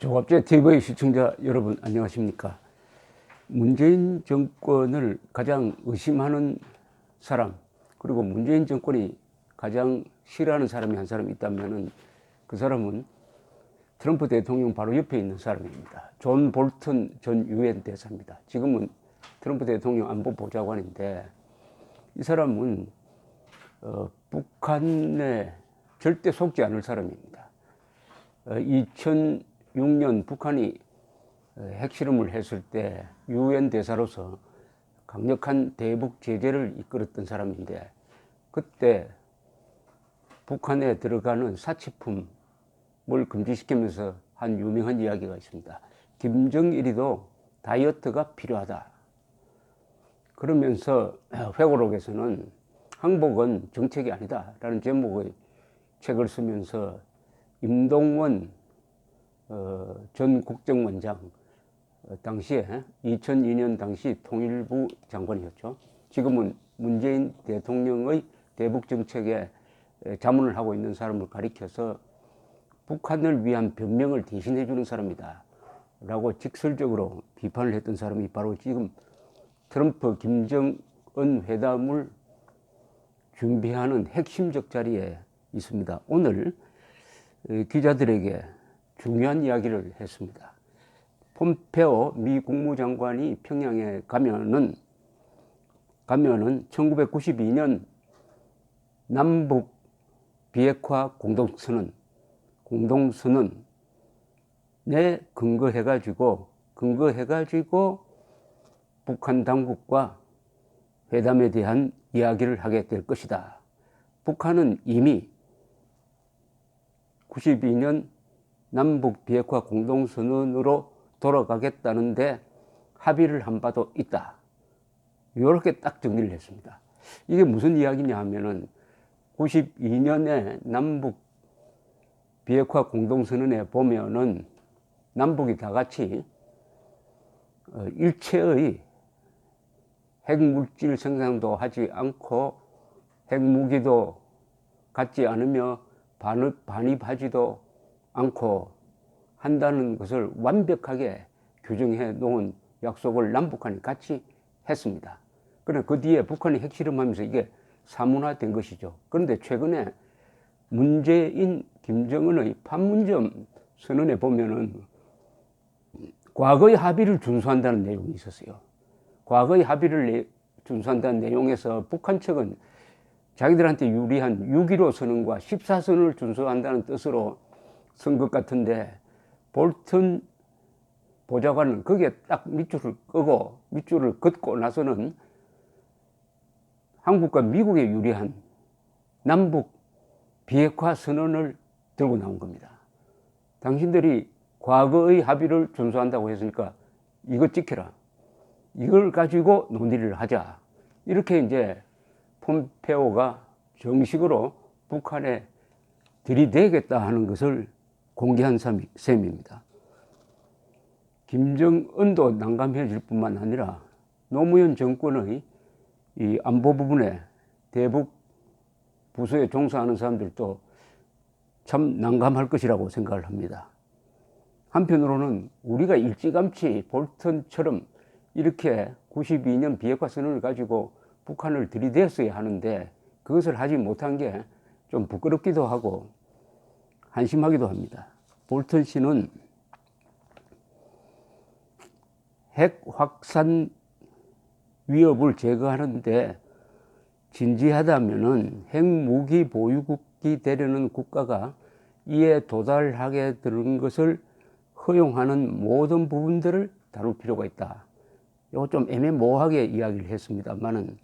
조갑제 TV 시청자 여러분 안녕하십니까. 문재인 정권을 가장 의심하는 사람, 그리고 문재인 정권이 가장 싫어하는 사람이 한 사람이 있다면 그 사람은 트럼프 대통령 바로 옆에 있는 사람입니다. 존 볼턴 전 유엔 대사입니다. 지금은 트럼프 대통령 안보보좌관인데, 이 사람은 북한에 절대 속지 않을 사람입니다. 2006년 북한이 핵실험을 했을 때 유엔 대사로서 강력한 대북 제재를 이끌었던 사람인데, 그때 북한에 들어가는 사치품을 금지시키면서 한 유명한 이야기가 있습니다. 김정일이도 다이어트가 필요하다. 그러면서 회고록에서는 항복은 정책이 아니다 라는 제목의 책을 쓰면서 임동원 전 국정원장, 당시에 2002년 당시 통일부 장관이었죠. 지금은 문재인 대통령의 대북 정책에 자문을 하고 있는 사람을 가리켜서 북한을 위한 변명을 대신해 주는 사람이다 라고 직설적으로 비판을 했던 사람이 바로 지금 트럼프 김정은 회담을 준비하는 핵심적 자리에 있습니다. 오늘 기자들에게 중요한 이야기를 했습니다. 폼페오 미 국무장관이 평양에 가면은 1992년 남북 비핵화 공동선언에 근거해가지고 북한 당국과 회담에 대한 이야기를 하게 될 것이다. 북한은 이미 92년 남북 비핵화 공동선언으로 돌아가겠다는데 합의를 한 바도 있다. 이렇게 딱 정리를 했습니다. 이게 무슨 이야기냐 하면은 92년에 남북 비핵화 공동선언에 보면은 남북이 다 같이 일체의 핵물질 생산도 하지 않고 핵무기도 갖지 않으며 반입하지도 않고 한다는 것을 완벽하게 규정해 놓은 약속을 남북한이 같이 했습니다. 그러나 그 뒤에 북한이 핵실험하면서 이게 사문화된 것이죠. 그런데 최근에 문재인, 김정은의 판문점 선언에 보면은 과거의 합의를 준수한다는 내용이 있었어요. 과거의 합의를 준수한다는 내용에서 북한 측은 자기들한테 유리한 6.15 선언과 14선을 준수한다는 뜻으로 쓴 것 같은데, 볼턴 보좌관은 거기에 딱 밑줄을 긋고 나서는 한국과 미국에 유리한 남북 비핵화 선언을 들고 나온 겁니다. 당신들이 과거의 합의를 준수한다고 했으니까 이거 지켜라. 이걸 가지고 논의를 하자. 이렇게 이제 폼페오가 정식으로 북한에 들이대겠다 하는 것을 공개한 셈입니다. 김정은도 난감해질 뿐만 아니라 노무현 정권의 이 안보 부분에 대북 부서에 종사하는 사람들도 참 난감할 것이라고 생각을 합니다. 한편으로는 우리가 일찌감치 볼턴처럼 이렇게 92년 비핵화 선언을 가지고 북한을 들이댔어야 하는데 그것을 하지 못한 게 좀 부끄럽기도 하고 한심하기도 합니다. 볼턴 씨는 핵 확산 위협을 제거하는데 진지하다면은 핵무기 보유국이 되려는 국가가 이에 도달하게 되는 것을 허용하는 모든 부분들을 다룰 필요가 있다. 이거 좀 애매모호하게 이야기를 했습니다만은,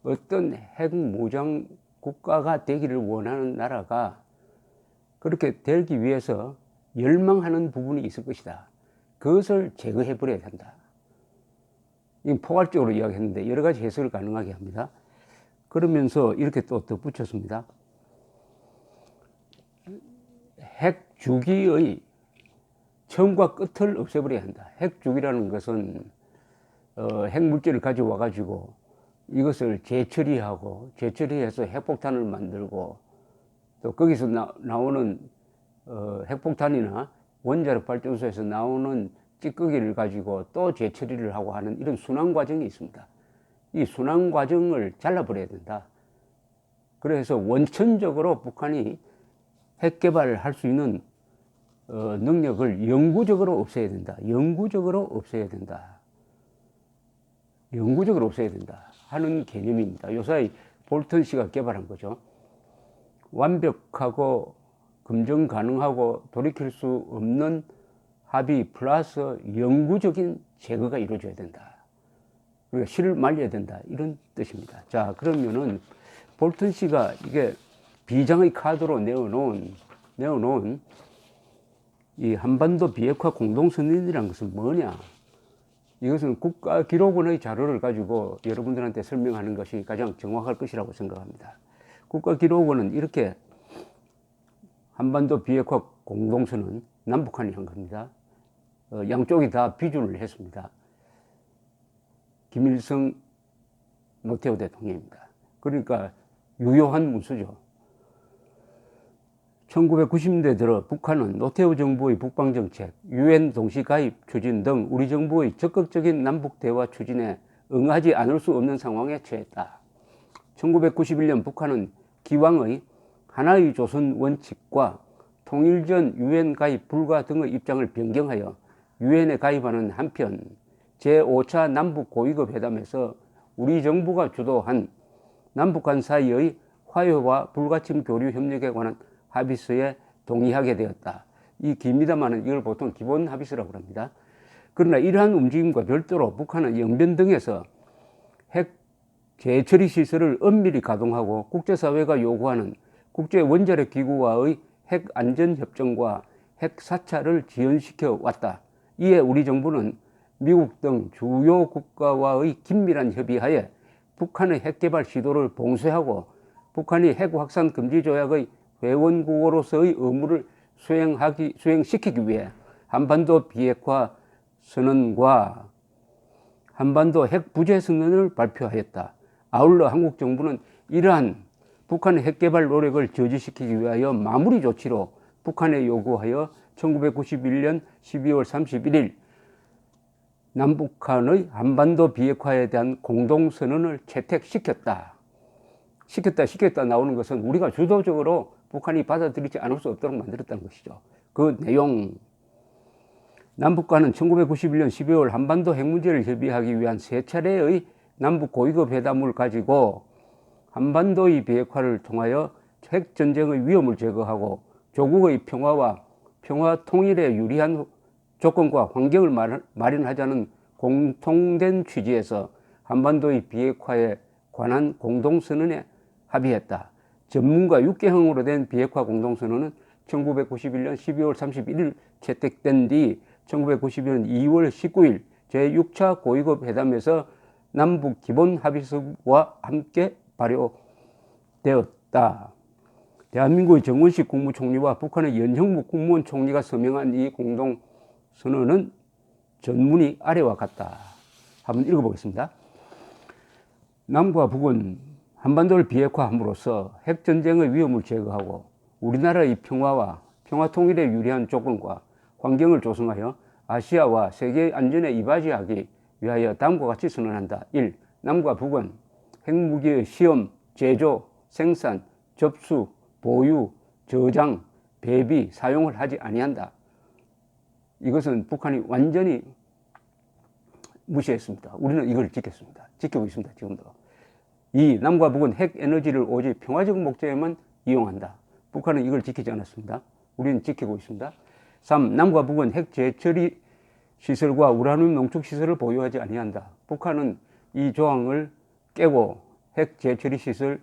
어떤 핵무장 국가가 되기를 원하는 나라가 그렇게 되기 위해서 열망하는 부분이 있을 것이다. 그것을 제거해 버려야 한다. 이 포괄적으로 이야기했는데 여러 가지 해석을 가능하게 합니다. 그러면서 이렇게 또 덧붙였습니다. 핵 주기의 처음과 끝을 없애버려야 한다. 핵 주기라는 것은 핵물질을 가져와 가지고 이것을 재처리해서 핵폭탄을 만들고, 또 거기서 나오는 핵폭탄이나 원자력 발전소에서 나오는 찌꺼기를 가지고 또 재처리를 하고 하는 이런 순환 과정이 있습니다. 이 순환 과정을 잘라버려야 된다. 그래서 원천적으로 북한이 핵 개발을 할 수 있는 능력을 영구적으로 없애야 된다. 영구적으로 없애야 된다. 영구적으로 없애야 된다 하는 개념입니다. 요사이 볼턴 씨가 개발한 거죠. 완벽하고 검증 가능하고 돌이킬 수 없는 합의 플러스 영구적인 제거가 이루어져야 된다. 우리가 실을 말려야 된다. 이런 뜻입니다. 자, 그러면은 볼턴 씨가 이게 비장의 카드로 내어놓은 이 한반도 비핵화 공동선언이라는 것은 뭐냐? 이것은 국가기록원의 자료를 가지고 여러분들한테 설명하는 것이 가장 정확할 것이라고 생각합니다. 국가기록원은 이렇게 한반도 비핵화 공동선언 남북한이 한 겁니다. 양쪽이 다 비준을 했습니다. 김일성, 노태우 대통령입니다. 그러니까 유효한 문서죠. 1990년대 들어 북한은 노태우 정부의 북방정책, UN 동시가입 추진 등 우리 정부의 적극적인 남북대화 추진에 응하지 않을 수 없는 상황에 처했다. 1991년 북한은 기왕의 하나의 조선 원칙과 통일 전 UN 가입 불가 등의 입장을 변경하여 UN에 가입하는 한편 제5차 남북 고위급 회담에서 우리 정부가 주도한 남북 간 사이의 화해와 불가침 교류 협력에 관한 합의서에 동의하게 되었다. 이 깁니다마는 이걸 보통 기본 합의서라고 합니다. 그러나 이러한 움직임과 별도로 북한은 영변 등에서 핵 재처리 시설을 엄밀히 가동하고 국제사회가 요구하는 국제원자력기구와의 핵안전협정과 핵사찰을 지연시켜 왔다. 이에 우리 정부는 미국 등 주요 국가와의 긴밀한 협의하에 북한의 핵개발 시도를 봉쇄하고 북한이 핵확산 금지 조약의 회원국으로서의 의무를 수행시키기 위해 한반도 비핵화 선언과 한반도 핵 부재 선언을 발표하였다. 아울러 한국 정부는 이러한 북한의 핵개발 노력을 저지시키기 위하여 마무리 조치로 북한에 요구하여 1991년 12월 31일 남북한의 한반도 비핵화에 대한 공동선언을 채택시켰다. 시켰다 나오는 것은 우리가 주도적으로 북한이 받아들이지 않을 수 없도록 만들었다는 것이죠. 그 내용, 남북과는 1991년 12월 한반도 핵 문제를 협의하기 위한 세 차례의 남북 고위급 회담을 가지고 한반도의 비핵화를 통하여 핵전쟁의 위험을 제거하고 조국의 평화와 평화 통일에 유리한 조건과 환경을 마련하자는 공통된 취지에서 한반도의 비핵화에 관한 공동선언에 합의했다. 전문가 6개형으로 된 비핵화 공동선언은 1991년 12월 31일 채택된 뒤 1991년 2월 19일 제6차 고위급 회담에서 남북 기본 합의서와 함께 발효되었다. 대한민국의 정원식 국무총리와 북한의 연형무 국무원 총리가 서명한 이 공동선언은 전문이 아래와 같다. 한번 읽어보겠습니다. 남과 북은 한반도를 비핵화함으로써 핵전쟁의 위험을 제거하고 우리나라의 평화와 평화통일에 유리한 조건과 환경을 조성하여 아시아와 세계의 안전에 이바지하기 위하여 다음과 같이 선언한다. 1. 남과 북은 핵무기의 시험, 제조, 생산, 접수, 보유, 저장, 배비, 사용을 하지 아니한다. 이것은 북한이 완전히 무시했습니다. 우리는 이걸 지켰습니다. 지키고 있습니다. 지금도. 2. 남과 북은 핵 에너지를 오직 평화적 목적에만 이용한다. 북한은 이걸 지키지 않았습니다. 우리는 지키고 있습니다. 3. 남과 북은 핵 재처리 시설과 우라늄 농축 시설을 보유하지 아니한다. 북한은 이 조항을 깨고 핵 재처리 시설,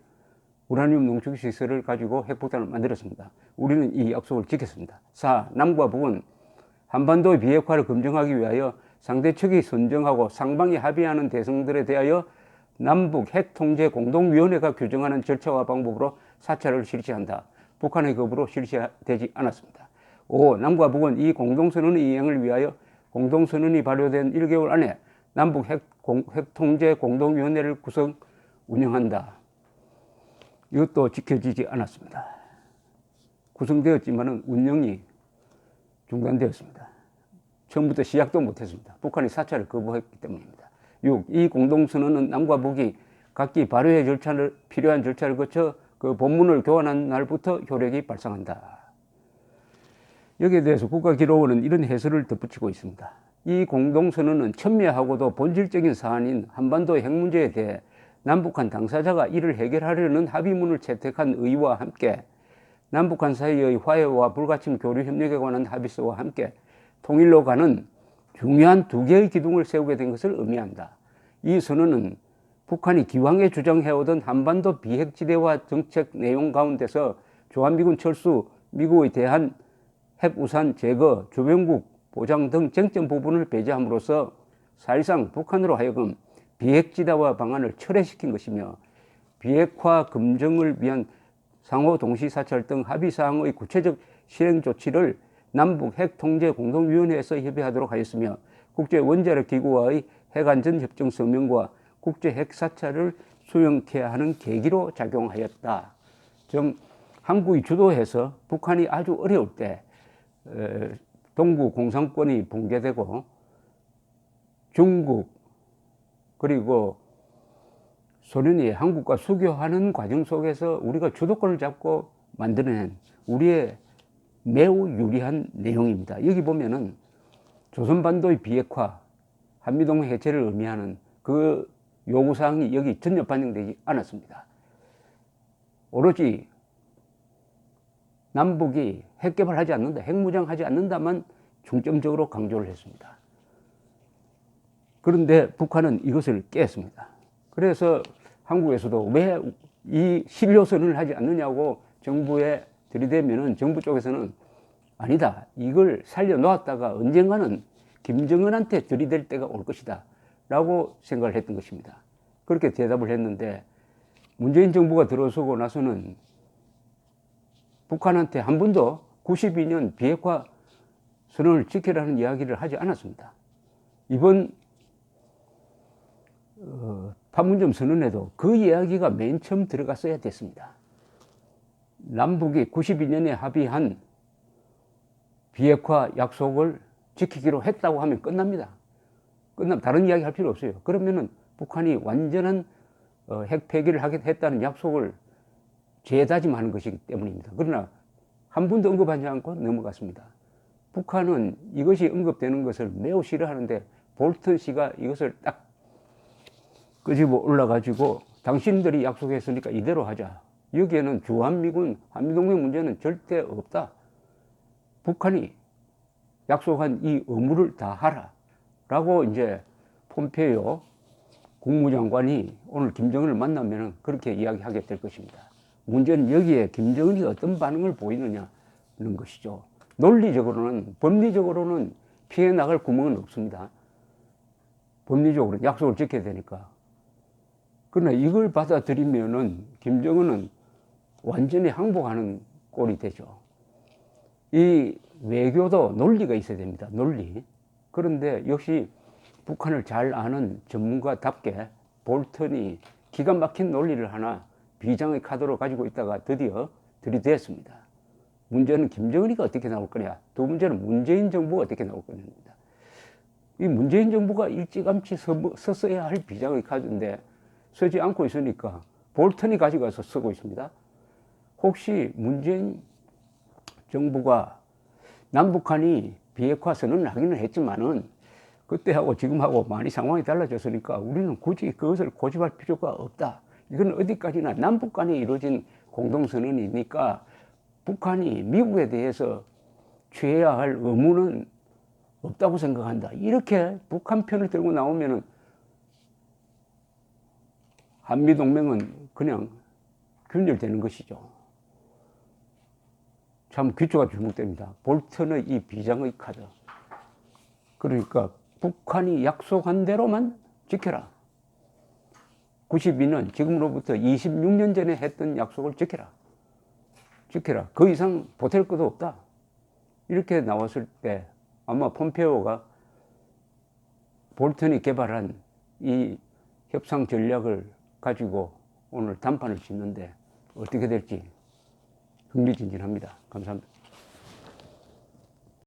우라늄 농축 시설을 가지고 핵폭탄을 만들었습니다. 우리는 이 약속을 지켰습니다. 4. 남과 북은 한반도의 비핵화를 검증하기 위하여 상대 측이 선정하고 상방이 합의하는 대상들에 대하여 남북 핵통제 공동위원회가 규정하는 절차와 방법으로 사찰을 실시한다. 북한의 겁으로 실시되지 않았습니다. 5. 남과 북은 이 공동선언의 이행을 위하여 공동선언이 발효된 1개월 안에 남북 핵통제 공동위원회를 운영한다. 이것도 지켜지지 않았습니다. 구성되었지만 운영이 중단되었습니다. 처음부터 시작도 못했습니다. 북한이 사찰을 거부했기 때문입니다. 6. 이 공동선언은 남과 북이 각기 발효의 절차를 필요한 절차를 거쳐 그 본문을 교환한 날부터 효력이 발생한다. 여기에 대해서 국가기록원은 이런 해설을 덧붙이고 있습니다. 이 공동선언은 첨예하고도 본질적인 사안인 한반도 핵 문제에 대해 남북한 당사자가 이를 해결하려는 합의문을 채택한 의의와 함께 남북한 사이의 화해와 불가침 교류 협력에 관한 합의서와 함께 통일로 가는 중요한 두 개의 기둥을 세우게 된 것을 의미한다. 이 선언은 북한이 기왕에 주장해오던 한반도 비핵지대화 정책 내용 가운데서 주한미군 철수, 미국의 대한 핵우산 제거, 주변국 보장 등 쟁점 부분을 배제함으로써 사실상 북한으로 하여금 비핵지대화 방안을 철회시킨 것이며 비핵화 검증을 위한 상호 동시 사찰 등 합의사항의 구체적 시행 조치를 남북 핵통제공동위원회에서 협의하도록 하였으며 국제원자력기구와의 핵안전협정 서명과 국제 핵사찰을 수용케 하는 계기로 작용하였다. 즉 한국이 주도해서 북한이 아주 어려울 때 동구 공산권이 붕괴되고 중국 그리고 소련이 한국과 수교하는 과정 속에서 우리가 주도권을 잡고 만들어낸 우리의 매우 유리한 내용입니다. 여기 보면은 조선반도의 비핵화, 한미동맹 해체를 의미하는 그 요구사항이 여기 전혀 반영되지 않았습니다. 오로지 남북이 핵개발하지 않는다, 핵무장하지 않는다만 중점적으로 강조를 했습니다. 그런데 북한은 이것을 깼습니다. 그래서 한국에서도 왜 이 신료선언을 하지 않느냐고 정부에 들이대면은 정부 쪽에서는 아니다, 이걸 살려놓았다가 언젠가는 김정은한테 들이댈 때가 올 것이다 라고 생각을 했던 것입니다. 그렇게 대답을 했는데 문재인 정부가 들어서고 나서는 북한한테 한 번도 92년 비핵화 선언을 지키라는 이야기를 하지 않았습니다. 이번 판문점 선언에도 그 이야기가 맨 처음 들어갔어야 됐습니다. 남북이 92년에 합의한 비핵화 약속을 지키기로 했다고 하면 끝납니다. 다른 이야기 할 필요 없어요. 그러면은 북한이 완전한 핵 폐기를 하겠다는 약속을 재다짐하는 것이기 때문입니다. 그러나 한 번도 언급하지 않고 넘어갔습니다. 북한은 이것이 언급되는 것을 매우 싫어하는데 볼턴 씨가 이것을 딱 끄집어 올라가지고 당신들이 약속했으니까 이대로 하자. 여기에는 주한미군, 한미동맹 문제는 절대 없다. 북한이 약속한 이 의무를 다 하라. 라고 이제 폼페이오 국무장관이 오늘 김정은을 만나면 그렇게 이야기하게 될 것입니다. 문제는 여기에 김정은이 어떤 반응을 보이느냐는 것이죠. 논리적으로는, 법리적으로는 피해 나갈 구멍은 없습니다. 법리적으로 약속을 지켜야 되니까. 그러나 이걸 받아들이면은 김정은은 완전히 항복하는 꼴이 되죠. 이 외교도 논리가 있어야 됩니다. 논리. 그런데 역시 북한을 잘 아는 전문가답게 볼턴이 기가 막힌 논리를 하나 비장의 카드로 가지고 있다가 드디어 들이댔습니다. 문제는 김정은이가 어떻게 나올 거냐. 두 번째는 문재인 정부가 어떻게 나올 거냐입니다. 이 문재인 정부가 일찌감치 썼어야 할 비장의 카드인데 쓰지 않고 있으니까 볼턴이 가져가서 쓰고 있습니다. 혹시 문재인 정부가 남북한이 비핵화 선언을 하기는 했지만은 그때하고 지금하고 많이 상황이 달라졌으니까 우리는 굳이 그것을 고집할 필요가 없다. 이건 어디까지나 남북 간에 이루어진 공동선언이니까 북한이 미국에 대해서 취해야 할 의무는 없다고 생각한다. 이렇게 북한 편을 들고 나오면은 한미동맹은 그냥 균열되는 것이죠. 참 귀추가 주목됩니다. 볼턴의 이 비장의 카드. 그러니까 북한이 약속한 대로만 지켜라. 92년, 지금으로부터 26년 전에 했던 약속을 지켜라. 지켜라. 그 이상 보탤 것도 없다. 이렇게 나왔을 때 아마 폼페오가 볼턴이 개발한 이 협상 전략을 가지고 오늘 단판을 짓는데 어떻게 될지 흥미진진합니다. 감사합니다.